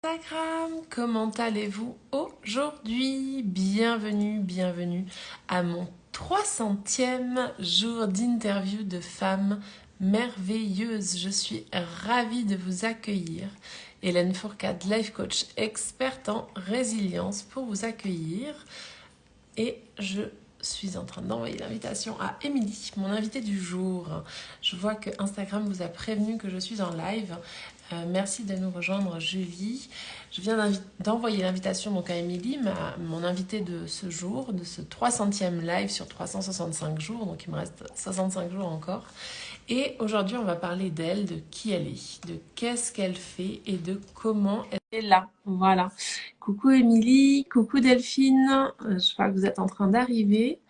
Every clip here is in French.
Instagram, comment allez-vous aujourd'hui? Bienvenue à mon 300e jour d'interview de femmes merveilleuses. Je suis ravie de vous accueillir. Hélène Fourcade, life coach experte en résilience pour vous accueillir. Et je suis en train d'envoyer l'invitation à Émilie, mon invitée du jour. Je vois que Instagram vous a prévenu que je suis en live. Merci de nous rejoindre, Julie. Je viens d'envoyer l'invitation donc à Émilie, mon invitée de ce jour, de ce 300e live sur 365 jours. Donc il me reste 65 jours encore. Et aujourd'hui, on va parler d'elle, de qui elle est, de qu'est-ce qu'elle fait et de comment elle est là. Voilà. Coucou Émilie, coucou Delphine. Je crois que vous êtes en train d'arriver.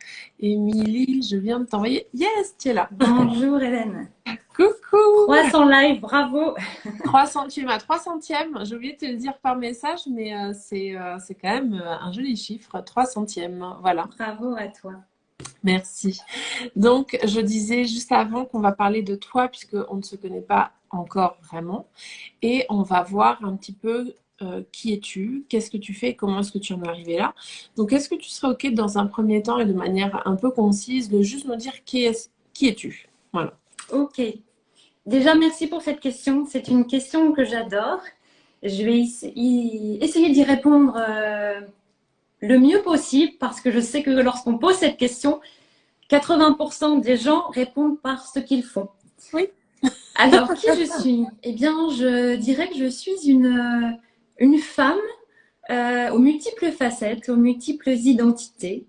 Émilie, je viens de t'envoyer. Yes, tu es là. Bonjour Hélène. Coucou. 300 live, bravo. 300, tu es ma 300e. J'ai oublié de te le dire par message, mais c'est quand même un joli chiffre. 300e. Voilà. Bravo à toi. Merci. Donc, je disais juste avant qu'on va parler de toi, puisqu'on ne se connaît pas encore vraiment. Et on va voir un petit peu qui es-tu, qu'est-ce que tu fais, comment est-ce que tu en es arrivé là. Donc, est-ce que tu serais OK dans un premier temps et de manière un peu concise de juste nous dire qui es-tu? Voilà. Ok. Déjà, merci pour cette question. C'est une question que j'adore. Je vais essayer d'y répondre le mieux possible parce que je sais que lorsqu'on pose cette question, 80% des gens répondent par ce qu'ils font. Oui. Alors, qui je suis? Eh bien, je dirais que je suis une femme aux multiples facettes, aux multiples identités.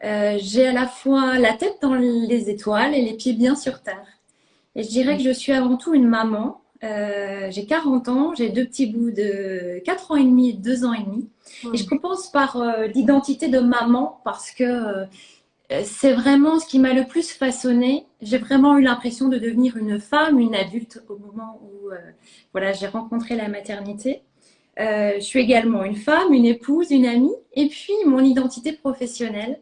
J'ai à la fois la tête dans les étoiles et les pieds bien sur terre. Et je dirais que je suis avant tout une maman. J'ai 40 ans, j'ai deux petits bouts de 4 ans et demi et 2 ans et demi. Et je commence par l'identité de maman parce que c'est vraiment ce qui m'a le plus façonnée. J'ai vraiment eu l'impression de devenir une femme, une adulte au moment où voilà, j'ai rencontré la maternité. Je suis également une femme, une épouse, une amie. Et puis, mon identité professionnelle.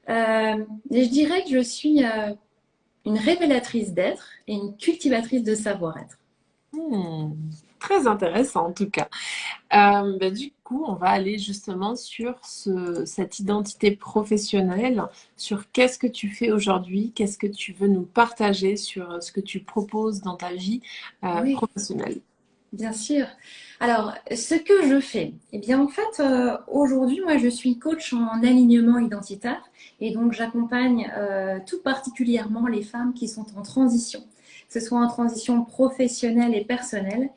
Et je dirais que je suis une révélatrice d'être et une cultivatrice de savoir-être. Très intéressant en tout cas. Du coup, on va aller justement sur cette identité professionnelle, sur qu'est-ce que tu fais aujourd'hui, qu'est-ce que tu veux nous partager sur ce que tu proposes dans ta vie Oui, professionnelle. bien sûr. Alors, ce que je fais, eh bien, en fait, aujourd'hui, moi, je suis coach en alignement identitaire et donc j'accompagne tout particulièrement les femmes qui sont en transition, que ce soit en transition professionnelle et personnelle.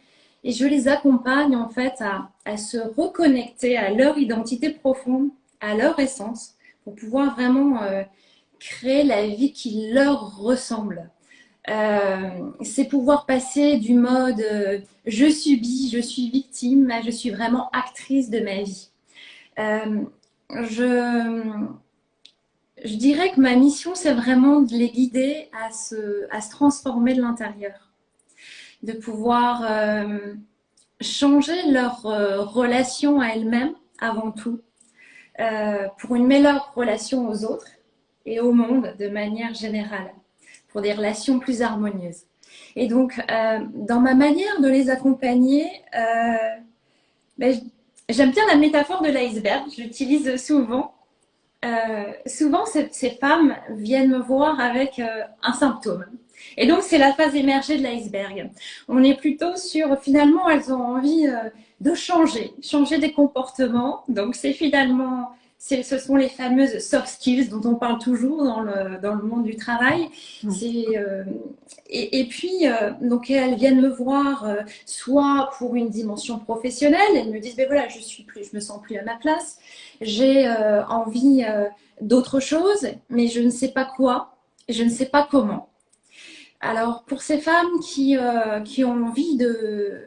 Et je les accompagne en fait à se reconnecter à leur identité profonde, à leur essence, pour pouvoir vraiment créer la vie qui leur ressemble. C'est pouvoir passer du mode je subis, je suis victime, à je suis vraiment actrice de ma vie. Euh, je, je dirais que ma mission, c'est vraiment de les guider à se transformer de l'intérieur, de pouvoir changer leur relation à elles-mêmes avant tout, pour une meilleure relation aux autres et au monde de manière générale, pour des relations plus harmonieuses. Et donc, dans ma manière de les accompagner, ben, j'aime bien la métaphore de l'iceberg, je l'utilise souvent. Souvent, ces femmes viennent me voir avec un symptôme. Et donc, c'est la phase émergée de l'iceberg. On est plutôt sur, finalement, elles ont envie de changer des comportements. Donc, c'est finalement, ce sont les fameuses soft skills dont on parle toujours dans le monde du travail. Et puis, donc, elles viennent me voir soit pour une dimension professionnelle, elles me disent, ben voilà, je me sens plus à ma place, j'ai envie d'autre chose, mais je ne sais pas quoi, je ne sais pas comment. Alors, pour ces femmes qui ont envie de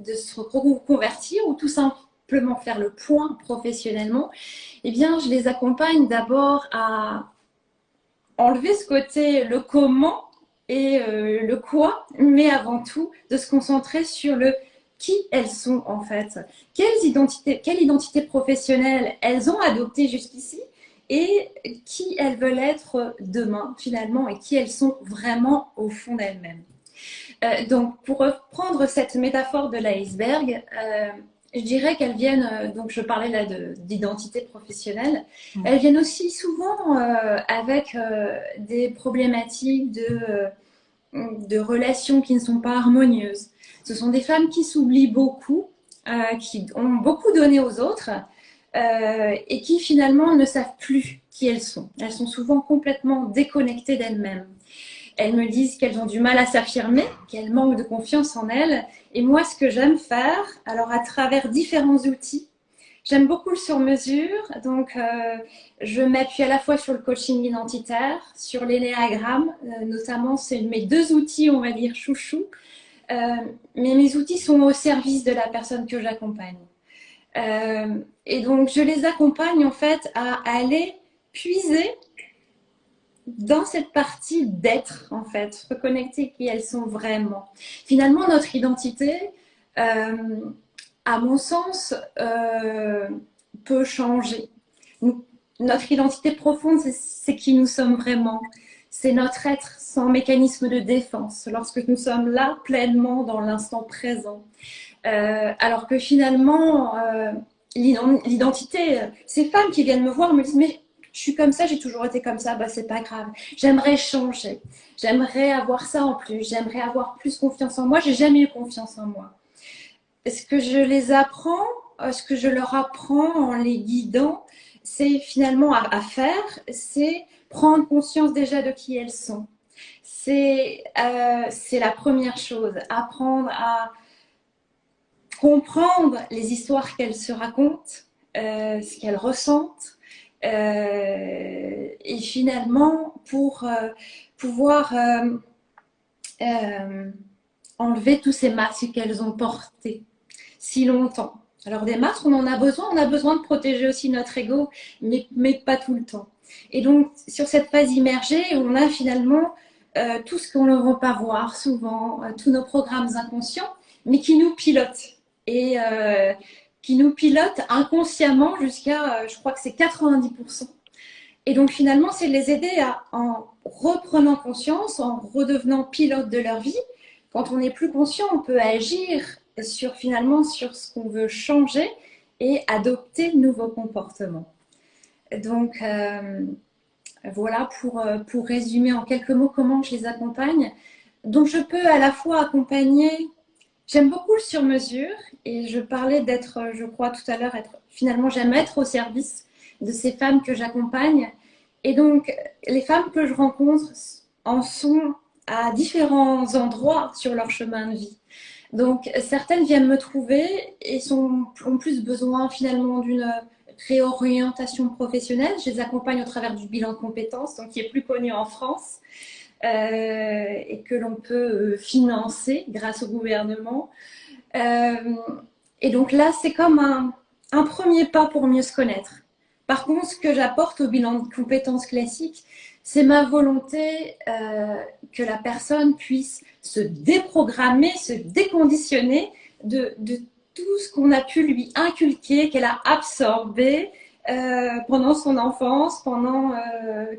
se reconvertir ou tout simplement faire le point professionnellement, eh bien, je les accompagne d'abord à enlever ce côté le comment et le quoi, mais avant tout de se concentrer sur le qui elles sont en fait, quelle identité professionnelle elles ont adoptée jusqu'ici et qui elles veulent être demain finalement et qui elles sont vraiment au fond d'elles-mêmes. Donc, pour reprendre cette métaphore de l'iceberg, je dirais qu'elles viennent, donc je parlais là d'identité professionnelle, elles viennent aussi souvent avec des problématiques de relations qui ne sont pas harmonieuses. Ce sont des femmes qui s'oublient beaucoup, qui ont beaucoup donné aux autres et qui finalement ne savent plus qui elles sont. Elles sont souvent complètement déconnectées d'elles-mêmes. Elles me disent qu'elles ont du mal à s'affirmer, qu'elles manquent de confiance en elles. Et moi, ce que j'aime faire, alors à travers différents outils, j'aime beaucoup le sur-mesure. Donc, je m'appuie à la fois sur le coaching identitaire, sur l'énéagramme, notamment, c'est mes deux outils, on va dire, chouchou. Mais mes outils sont au service de la personne que j'accompagne. Et donc, je les accompagne en fait à aller puiser dans cette partie d'être, en fait, reconnecter qui elles sont vraiment. Finalement, notre identité, à mon sens, peut changer. Notre identité profonde, c'est qui nous sommes vraiment. C'est notre être sans mécanisme de défense, lorsque nous sommes là pleinement dans l'instant présent. Alors que finalement, l'identité, ces femmes qui viennent me voir me disent mais je suis comme ça, j'ai toujours été comme ça, bah c'est pas grave. J'aimerais changer, j'aimerais avoir ça en plus, j'aimerais avoir plus confiance en moi. J'ai jamais eu confiance en moi. Ce que je les apprends, ce que je leur apprends en les guidant, c'est finalement à faire, c'est prendre conscience déjà de qui elles sont. C'est la première chose, apprendre à comprendre les histoires qu'elles se racontent, ce qu'elles ressentent, et finalement pour pouvoir enlever tous ces masques qu'elles ont portés si longtemps. Alors des masques, on en a besoin de protéger aussi notre ego, mais pas tout le temps. Et donc sur cette phase immergée, on a finalement tout ce qu'on ne veut pas voir souvent, tous nos programmes inconscients, mais qui nous pilotent. Et qui nous pilotent inconsciemment jusqu'à, je crois que c'est 90%. Et donc finalement, c'est de les aider en reprenant conscience, en redevenant pilote de leur vie. Quand on n'est plus conscient, on peut agir finalement sur ce qu'on veut changer et adopter de nouveaux comportements. Donc voilà pour résumer en quelques mots comment je les accompagne. Donc je peux à la fois accompagner, j'aime beaucoup le sur-mesure et je parlais d'être, je crois tout à l'heure, finalement j'aime être au service de ces femmes que j'accompagne. Et donc les femmes que je rencontre en sont à différents endroits sur leur chemin de vie. Donc certaines viennent me trouver et ont plus besoin finalement d'une réorientation professionnelle. Je les accompagne au travers du bilan de compétences, donc qui est plus connu en France. Et que l'on peut financer grâce au gouvernement. Et donc là, c'est comme un premier pas pour mieux se connaître. Par contre, ce que j'apporte au bilan de compétences classique, c'est ma volonté que la personne puisse se déprogrammer, se déconditionner de tout ce qu'on a pu lui inculquer, qu'elle a absorbé pendant son enfance, pendant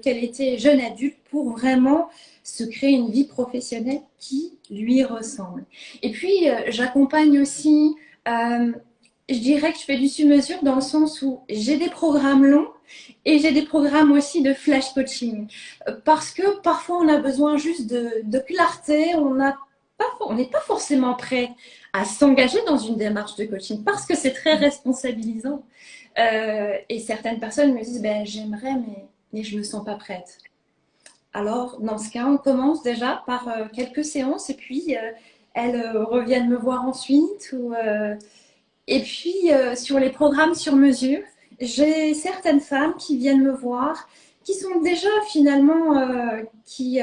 qu'elle était jeune adulte, pour vraiment se créer une vie professionnelle qui lui ressemble. Et puis, j'accompagne aussi, je dirais que je fais du sur-mesure dans le sens où j'ai des programmes longs et j'ai des programmes aussi de flash coaching. Parce que parfois, on a besoin juste de clarté, on n'est pas forcément prêt à s'engager dans une démarche de coaching parce que c'est très responsabilisant. Et certaines personnes me disent, ben, j'aimerais, mais je ne me sens pas prête. Alors, dans ce cas, on commence déjà par quelques séances et puis elles reviennent me voir ensuite. Et puis, sur les programmes sur mesure, j'ai certaines femmes qui viennent me voir, qui sont déjà finalement, qui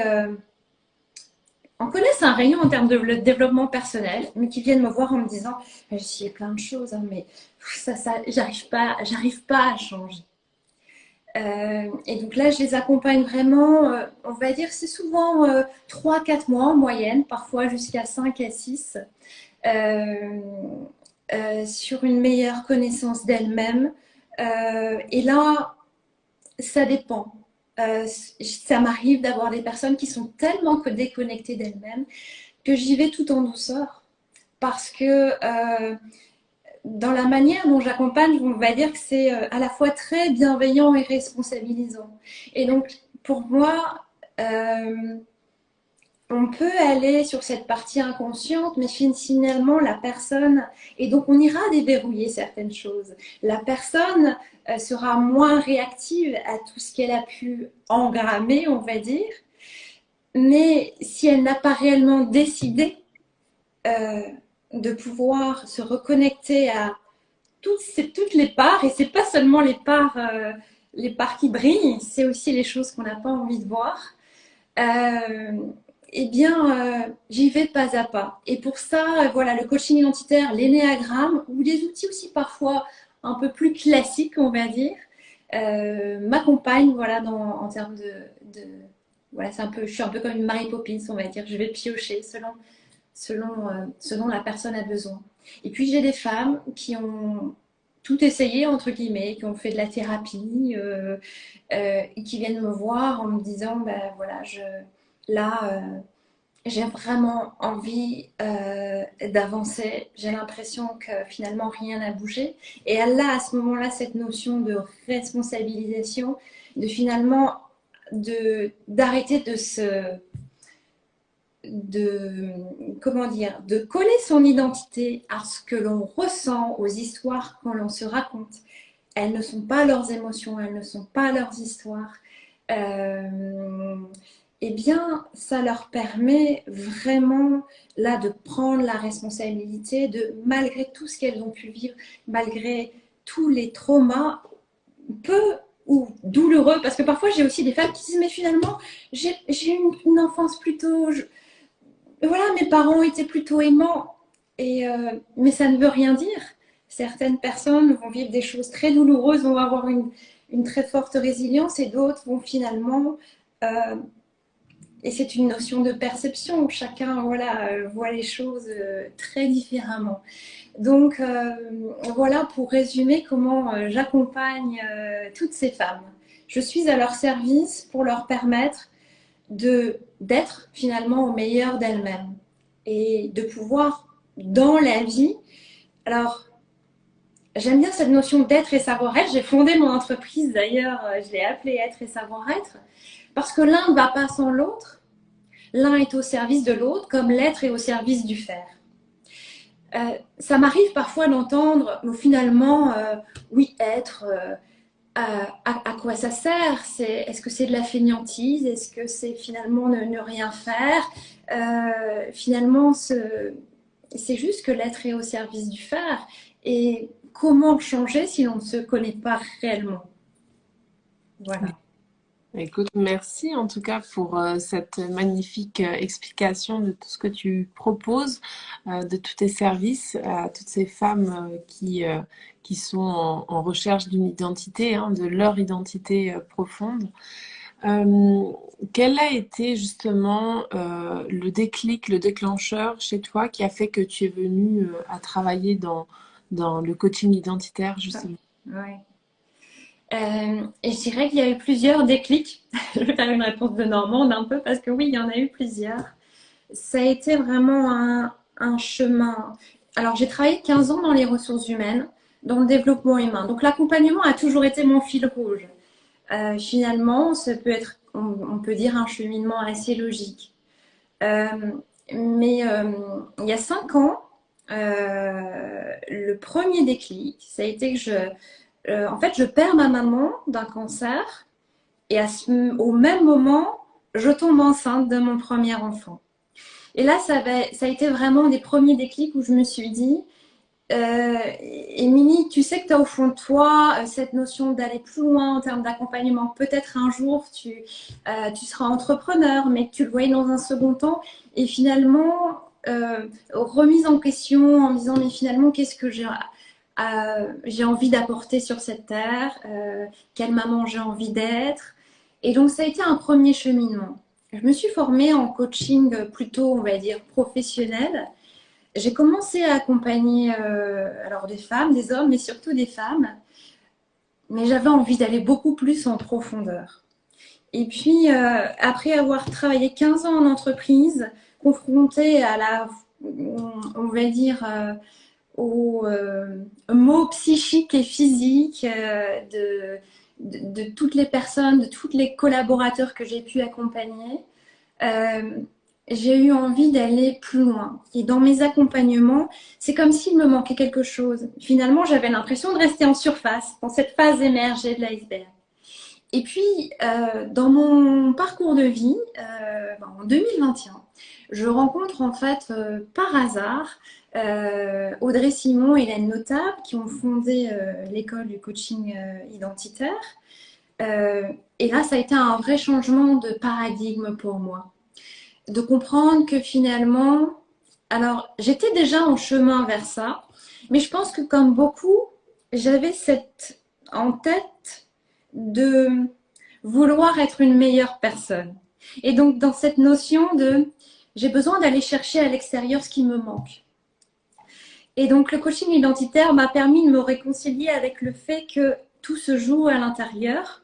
en connaissent un rayon en termes de développement personnel, mais qui viennent me voir en me disant, j'y ai plein de choses, hein, mais ça, j'arrive pas à changer. Et donc là, je les accompagne vraiment, on va dire, c'est souvent 3-4 mois en moyenne, parfois jusqu'à 5 à 6, sur une meilleure connaissance d'elles-mêmes. Et là, ça dépend. Ça m'arrive d'avoir des personnes qui sont tellement déconnectées d'elles-mêmes que j'y vais tout en douceur. Parce que dans la manière dont j'accompagne, on va dire que c'est à la fois très bienveillant et responsabilisant. Et donc, pour moi, on peut aller sur cette partie inconsciente, mais finalement, la personne, et donc on ira déverrouiller certaines choses. La personne sera moins réactive à tout ce qu'elle a pu engrammer, on va dire, mais si elle n'a pas réellement décidé euh, de pouvoir se reconnecter à toutes les parts, et c'est pas seulement les parts qui brillent, c'est aussi les choses qu'on n'a pas envie de voir. Euh, eh bien, j'y vais pas à pas. Et pour ça, voilà, le coaching identitaire, l'énéagramme, ou des outils aussi parfois un peu plus classiques, on va dire, m'accompagnent, voilà, en termes voilà, je suis un peu comme une Mary Poppins, on va dire. Je vais piocher selon ce dont la personne a besoin. Et puis j'ai des femmes qui ont tout essayé, entre guillemets, qui ont fait de la thérapie, et qui viennent me voir en me disant, ben voilà, là, j'ai vraiment envie d'avancer. J'ai l'impression que finalement rien n'a bougé. Et elle a à ce moment-là cette notion de responsabilisation, de finalement d'arrêter de comment dire, de coller son identité à ce que l'on ressent, aux histoires qu'on l'on se raconte. Elles ne sont pas leurs émotions, elles ne sont pas leurs histoires. Eh bien, ça leur permet vraiment là de prendre la responsabilité de, malgré tout ce qu'elles ont pu vivre, malgré tous les traumas, peu ou douloureux, parce que parfois j'ai aussi des femmes qui disent mais finalement j'ai eu une enfance plutôt, voilà, mes parents étaient plutôt aimants, mais ça ne veut rien dire. Certaines personnes vont vivre des choses très douloureuses, vont avoir une très forte résilience, et d'autres vont finalement, euh, et c'est une notion de perception, chacun voilà, voit les choses très différemment. Donc voilà pour résumer comment j'accompagne toutes ces femmes. Je suis à leur service pour leur permettre d'être finalement au meilleur d'elles-mêmes et de pouvoir dans la vie. Alors, j'aime bien cette notion d'être et savoir-être. J'ai fondé mon entreprise d'ailleurs, je l'ai appelée Être et savoir-être, parce que l'un ne va pas sans l'autre. L'un est au service de l'autre, comme l'être est au service du faire. Ça m'arrive parfois d'entendre, finalement, oui, être, à quoi ça sert? Est-ce que c'est de la fainéantise? Est-ce que c'est finalement ne rien faire? Finalement, c'est juste que l'être est au service du faire. Et comment changer si l'on ne se connaît pas réellement? Voilà. Écoute, merci en tout cas pour cette magnifique explication de tout ce que tu proposes, de tous tes services à toutes ces femmes qui sont en recherche d'une identité, hein, de leur identité profonde. Quel a été justement le déclic, le déclencheur chez toi qui a fait que tu es venue à travailler dans le coaching identitaire justement? Ouais. Et je dirais qu'il y a eu plusieurs déclics. Je vais faire une réponse de Normande un peu parce que oui, il y en a eu plusieurs. Ça a été vraiment un chemin. Alors, j'ai travaillé 15 ans dans les ressources humaines, dans le développement humain. Donc, l'accompagnement a toujours été mon fil rouge. Finalement, ça peut être, on peut dire, un cheminement assez logique. Euh, mais il y a 5 ans, le premier déclic, ça a été que en fait, je perds ma maman d'un cancer et au même moment, je tombe enceinte de mon premier enfant. Et là, ça a été vraiment des premiers déclics où je me suis dit, Émilie, tu sais que tu as au fond de toi cette notion d'aller plus loin en termes d'accompagnement. Peut-être un jour, tu seras entrepreneur, mais que tu le voyais dans un second temps. Et finalement, remise en question en me disant, mais finalement, qu'est-ce que j'ai envie d'apporter sur cette terre, quelle maman j'ai envie d'être. Et donc, ça a été un premier cheminement. Je me suis formée en coaching plutôt, on va dire, professionnel. J'ai commencé à accompagner alors des femmes, des hommes, mais surtout des femmes. Mais j'avais envie d'aller beaucoup plus en profondeur. Et puis, après avoir travaillé 15 ans en entreprise, confrontée à on va dire, aux maux psychiques et physiques de toutes les personnes, de tous les collaborateurs que j'ai pu accompagner, euh, j'ai eu envie d'aller plus loin. Et dans mes accompagnements, c'est comme s'il me manquait quelque chose. Finalement, j'avais l'impression de rester en surface, dans cette phase émergée de l'iceberg. Et puis, dans mon parcours de vie, en 2021, je rencontre en fait par hasard Audrey Simon et Hélène Notable qui ont fondé l'école du coaching identitaire. Et là, ça a été un vrai changement de paradigme pour moi. De comprendre que finalement, alors j'étais déjà en chemin vers ça, mais je pense que comme beaucoup, j'avais cette en tête de vouloir être une meilleure personne. Et donc dans cette notion de j'ai besoin d'aller chercher à l'extérieur ce qui me manque. Et donc le coaching identitaire m'a permis de me réconcilier avec le fait que tout se joue à l'intérieur.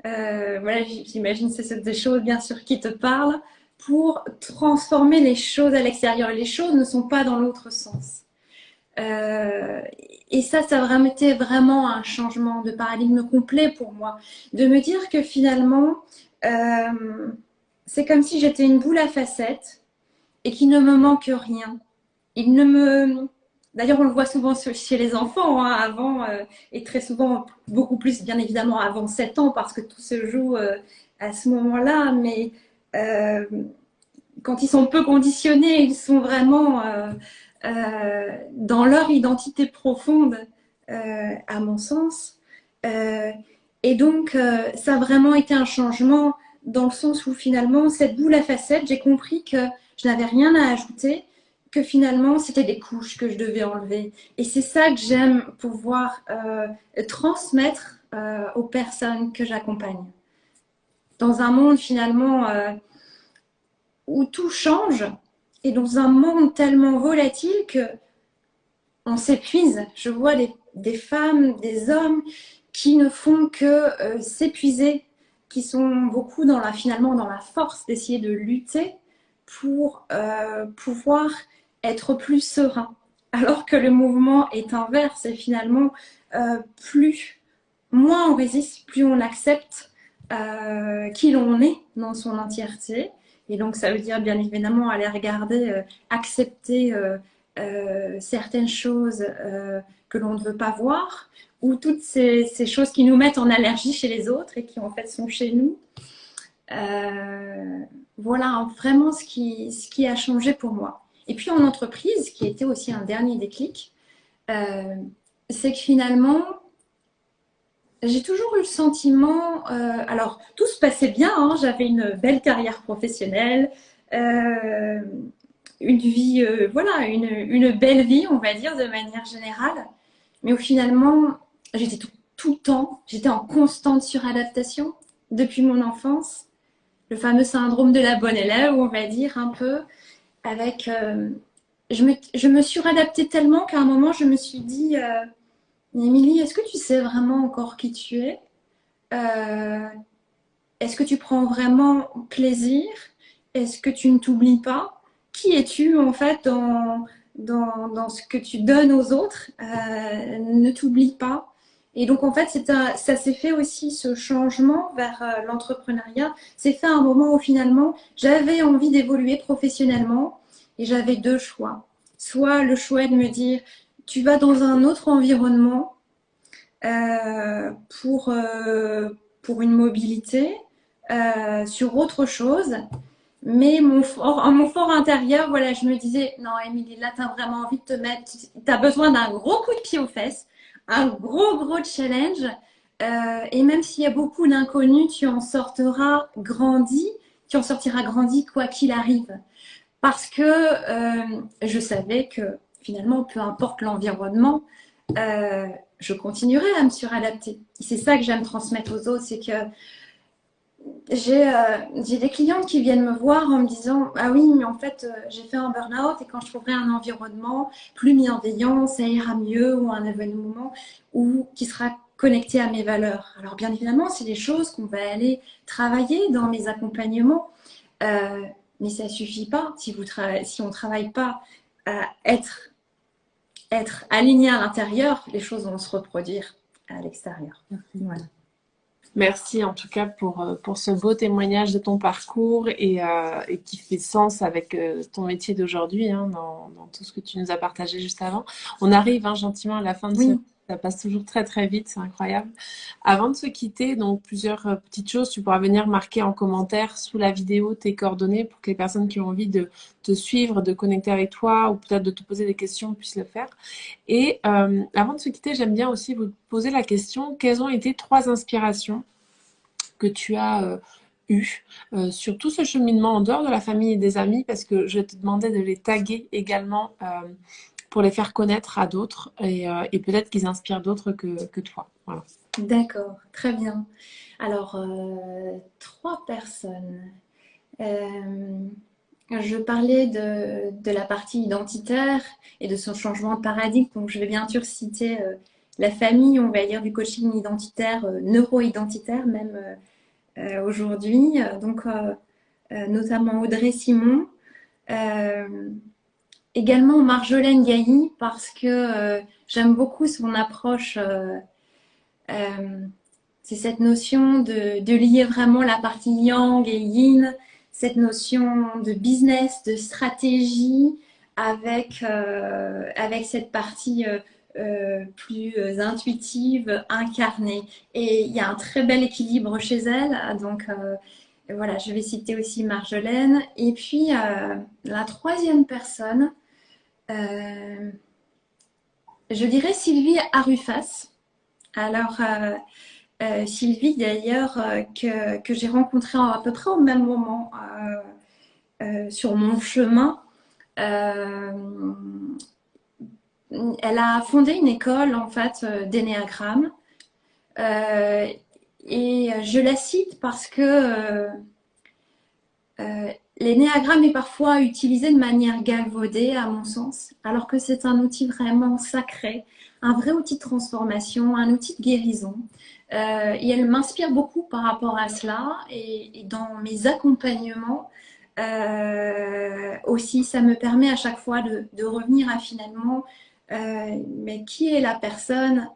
Voilà, j'imagine que c'est des choses bien sûr qui te parlent pour transformer les choses à l'extérieur. Les choses ne sont pas dans l'autre sens. Et ça a vraiment été vraiment un changement de paradigme complet pour moi. De me dire que finalement, c'est comme si j'étais une boule à facettes et qu'il ne me manque rien. Il ne me... D'ailleurs, on le voit souvent chez les enfants, hein, avant, et très souvent, beaucoup plus, bien évidemment, avant 7 ans, parce que tout se joue à ce moment-là. Mais quand ils sont peu conditionnés, ils sont vraiment dans leur identité profonde, à mon sens. Et donc, ça a vraiment été un changement dans le sens où finalement, cette boule à facettes, j'ai compris que je n'avais rien à ajouter, que finalement, c'était des couches que je devais enlever. Et c'est ça que j'aime pouvoir transmettre aux personnes que j'accompagne. Dans un monde finalement où tout change et dans un monde tellement volatile que on s'épuise. Je vois des femmes, des hommes qui ne font que s'épuiser, qui sont beaucoup finalement dans la force d'essayer de lutter pour pouvoir être plus serein. Alors que le mouvement est inverse et finalement, moins on résiste, plus on accepte qui l'on est dans son entièreté. Et donc, ça veut dire bien évidemment aller regarder, accepter certaines choses que l'on ne veut pas voir, ou toutes ces choses qui nous mettent en allergie chez les autres et qui en fait sont chez nous. Voilà vraiment ce qui a changé pour moi. Et puis en entreprise, qui était aussi un dernier déclic, c'est que finalement, j'ai toujours eu le sentiment, alors tout se passait bien, hein, j'avais une belle carrière professionnelle, une vie, voilà, une belle vie, on va dire, de manière générale. Mais où finalement, j'étais tout le temps, j'étais en constante suradaptation depuis mon enfance. Le fameux syndrome de la bonne élève, on va dire un peu, avec... je me suradaptais tellement qu'à un moment, je me suis dit, Émilie, est-ce que tu sais vraiment encore qui tu es? Est-ce que tu prends vraiment plaisir? Est-ce que tu ne t'oublies pas? Qui es-tu en fait dans ce que tu donnes aux autres? Ne t'oublie pas. Et donc en fait, ça s'est fait aussi ce changement vers l'entrepreneuriat. C'est fait à un moment où finalement j'avais envie d'évoluer professionnellement et j'avais deux choix. Soit le choix de me dire, tu vas dans un autre environnement euh, pour, euh, pour une mobilité, sur autre chose. Mais mon fort intérieur, voilà, je me disais, non, Émilie, là, tu as vraiment envie de te mettre, tu as besoin d'un gros coup de pied aux fesses, un gros challenge. Et même s'il y a beaucoup d'inconnus, tu en sortiras grandi quoi qu'il arrive. Parce que je savais que finalement, peu importe l'environnement, euh, je continuerai à me suradapter. Et c'est ça que j'aime transmettre aux autres, c'est que j'ai des clientes qui viennent me voir en me disant ah oui mais en fait j'ai fait un burn-out et quand je trouverai un environnement plus bienveillant ça ira mieux ou un événement ou qui sera connecté à mes valeurs. Alors bien évidemment c'est des choses qu'on va aller travailler dans mes accompagnements, euh, Mais ça suffit pas si on ne travaille pas à être aligné à l'intérieur, les choses vont se reproduire à l'extérieur. Voilà. Merci en tout cas pour ce beau témoignage de ton parcours et qui fait sens avec ton métier d'aujourd'hui, hein, dans tout ce que tu nous as partagé juste avant. On arrive hein, gentiment à la fin de ce... Oui. Ça passe toujours très très vite, c'est incroyable. Avant de se quitter, donc plusieurs petites choses, tu pourras venir marquer en commentaire sous la vidéo tes coordonnées pour que les personnes qui ont envie de te suivre, de connecter avec toi ou peut-être de te poser des questions puissent le faire. Et avant de se quitter, j'aime bien aussi vous poser la question, quelles ont été 3 inspirations que tu as eues sur tout ce cheminement en dehors de la famille et des amis, parce que je te demandais de les taguer également pour les faire connaître à d'autres et peut-être qu'ils inspirent d'autres que toi. Voilà. D'accord, très bien. Alors, 3 personnes. Je parlais de la partie identitaire et de son changement de paradigme. Donc, je vais bien sûr citer la famille, on va dire, du coaching identitaire, neuro-identitaire même aujourd'hui. Donc, notamment Audrey Simon. Également Marjolaine Gailly, parce que j'aime beaucoup son approche. C'est cette notion de lier vraiment la partie yang et yin, cette notion de business, de stratégie, avec cette partie plus intuitive, incarnée. Et il y a un très bel équilibre chez elle. Donc voilà, je vais citer aussi Marjolaine. Et puis la 3e personne, je dirais Sylvie Arufas. Alors, Sylvie, d'ailleurs, que j'ai rencontrée à peu près au même moment sur mon chemin. Elle a fondé une école, en fait, d'énéagramme. Et je la cite parce que l'énéagramme est parfois utilisé de manière galvaudée, à mon sens, alors que c'est un outil vraiment sacré, un vrai outil de transformation, un outil de guérison. Et elle m'inspire beaucoup par rapport à cela. Et dans mes accompagnements, aussi, ça me permet à chaque fois de revenir à finalement, mais qui est la personne,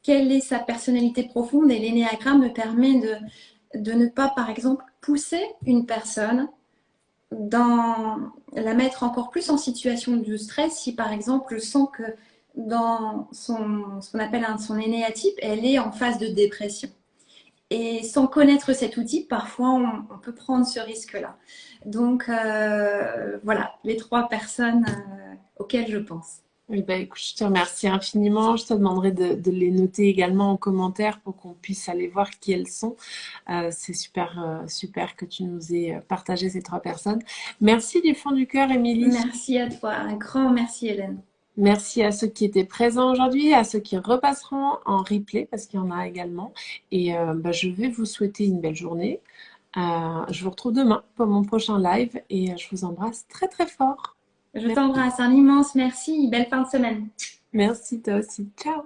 quelle est sa personnalité profonde. Et l'énéagramme me permet de ne pas, par exemple, pousser une personne la mettre encore plus en situation de stress si, par exemple, je sens que dans ce qu'on appelle son énéatype, elle est en phase de dépression. Et sans connaître cet outil, parfois, on peut prendre ce risque-là. Donc, voilà, les 3 personnes auxquelles je pense. Eh ben, écoute, je te remercie infiniment. Je te demanderai de les noter également en commentaire pour qu'on puisse aller voir qui elles sont. C'est super, super que tu nous aies partagé ces 3 personnes. Merci du fond du cœur, Émilie. Merci à toi. Un grand merci, Hélène. Merci à ceux qui étaient présents aujourd'hui, à ceux qui repasseront en replay, parce qu'il y en a également. Et je vais vous souhaiter une belle journée. Je vous retrouve demain pour mon prochain live et je vous embrasse très très fort. Je t'embrasse. Un immense merci. Belle fin de semaine. Merci toi aussi. Ciao.